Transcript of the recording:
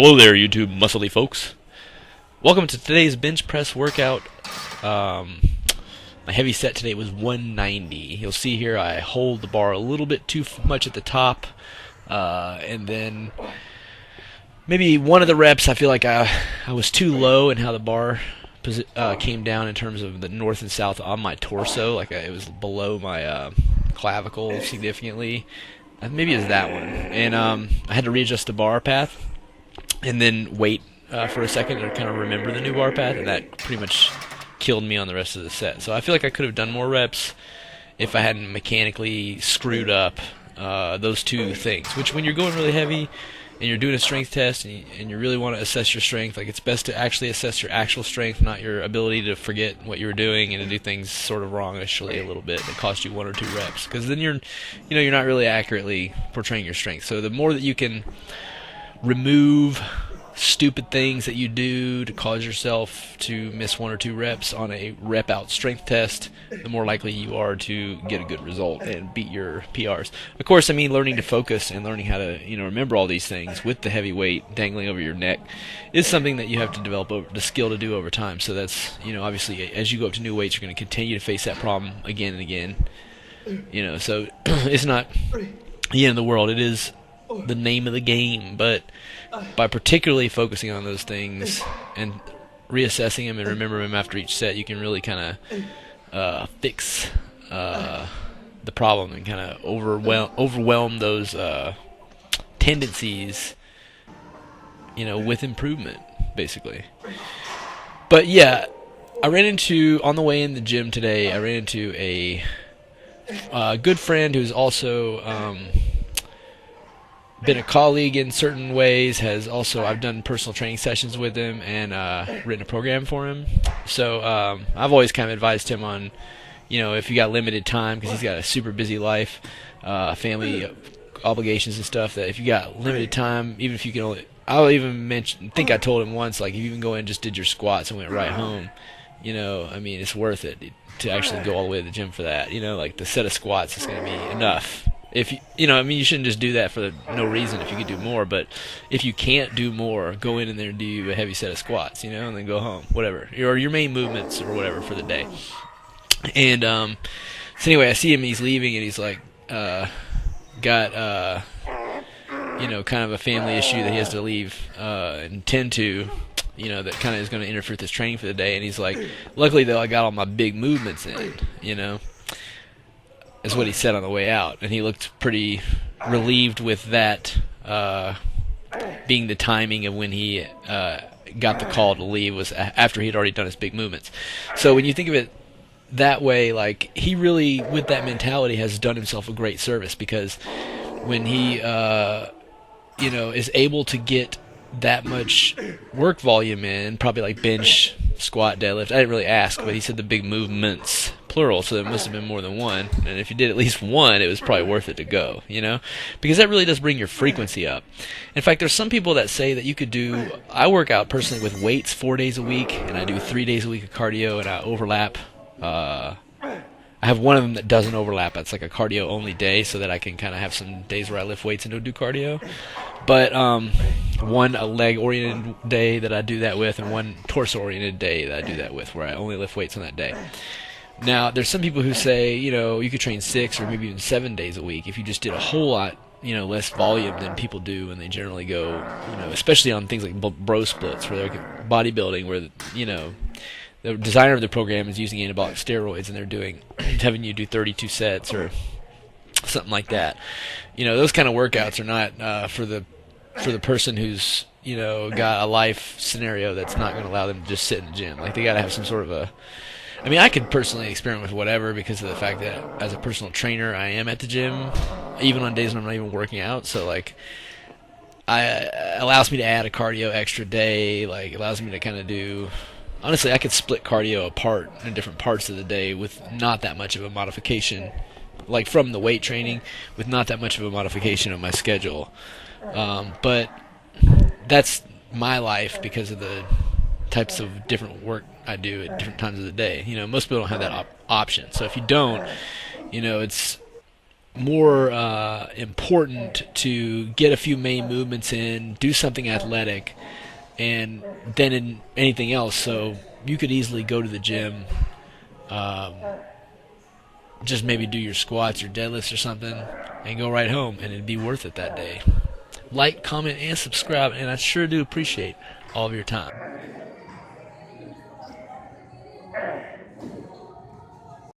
Hello there, YouTube muscly folks. Welcome to today's bench press workout. My heavy set today was 190. You'll see here I hold the bar a little bit too much at the top, and then maybe one of the reps I feel like I was too low in how the bar came down in terms of the north and south on my torso. Like it was below my clavicle significantly. Maybe it was that one. And I had to readjust the bar path and then wait for a second to kind of remember the new bar path, and that pretty much killed me on the rest of the set. So I feel like I could have done more reps if I hadn't mechanically screwed up those two things, which when you're going really heavy and you're doing a strength test and you really want to assess your strength, like it's best to actually assess your actual strength, not your ability to forget what you were doing and to do things sort of wrongishly a little bit that cost you one or two reps, because then you're not really accurately portraying your strength. So the more that you can remove stupid things that you do to cause yourself to miss one or two reps on a rep out strength test, the more likely you are to get a good result and beat your PRs. Of course, I mean, learning to focus and learning how to remember all these things with the heavy weight dangling over your neck is something that you have to develop the skill to do over time. So that's, obviously as you go up to new weights, you're going to continue to face that problem again and again. So it's not the end of the world. It is the name of the game, but by particularly focusing on those things and reassessing them and remembering them after each set, you can really kind of fix the problem and kind of overwhelm those tendencies, with improvement, basically. But yeah, on the way in the gym today, I ran into a good friend who's also been a colleague in certain ways. I've done personal training sessions with him and written a program for him. So I've always kind of advised him on, if you got limited time, because he's got a super busy life, family obligations and stuff, that if you got limited time, even if you can only, I told him once, like, if you even go in and just did your squats and went right home, it's worth it to actually go all the way to the gym for that. Like the set of squats is going to be enough. If you shouldn't just do that for no reason if you could do more, but if you can't do more, go in and there and do a heavy set of squats, and then go home, whatever, or your main movements or whatever for the day. And so anyway, I see him, he's leaving, and he's like got kind of a family issue that he has to leave and tend to, that kind of is going to interfere with his training for the day. And he's like, luckily though, I got all my big movements in, is what he said on the way out, and he looked pretty relieved with that being the timing of when he got the call to leave was after he'd already done his big movements. So when you think of it that way, like, he really, with that mentality, has done himself a great service, because when he is able to get that much work volume in, probably like bench, squat, deadlift, I didn't really ask, but he said the big movements, plural, so there must have been more than one, and if you did at least one, it was probably worth it to go, because that really does bring your frequency up. In fact, there's some people that say that you could do, I work out personally with weights 4 days a week, and I do 3 days a week of cardio, and I overlap, I have one of them that doesn't overlap. It's like a cardio only day, so that I can kind of have some days where I lift weights and don't do cardio. But one a leg oriented day that I do that with, and one torso oriented day that I do that with, where I only lift weights on that day. Now, there's some people who say, you could train 6 or maybe even 7 days a week if you just did a whole lot, less volume than people do, and they generally go, especially on things like bro splits, where they're bodybuilding, where, the designer of the program is using anabolic steroids, and they're having you do 32 sets or something like that. Those kind of workouts are not for the person who's got a life scenario that's not going to allow them to just sit in the gym. Like, they got to have some sort of a. I mean, I could personally experiment with whatever, because of the fact that as a personal trainer, I am at the gym, even on days when I'm not even working out. So, like, allows me to add a cardio extra day. Like, allows me to kind of do. Honestly, I could split cardio apart in different parts of the day with not that much of a modification, like from the weight training, with not that much of a modification of my schedule. But that's my life because of the types of different work I do at different times of the day. Most people don't have that option. So if you don't, it's more important to get a few main movements in, do something athletic, and than in anything else. So you could easily go to the gym, um, just maybe do your squats or deadlifts or something, and go right home, and it'd be worth it that day. Like, comment, and subscribe, and I sure do appreciate all of your time.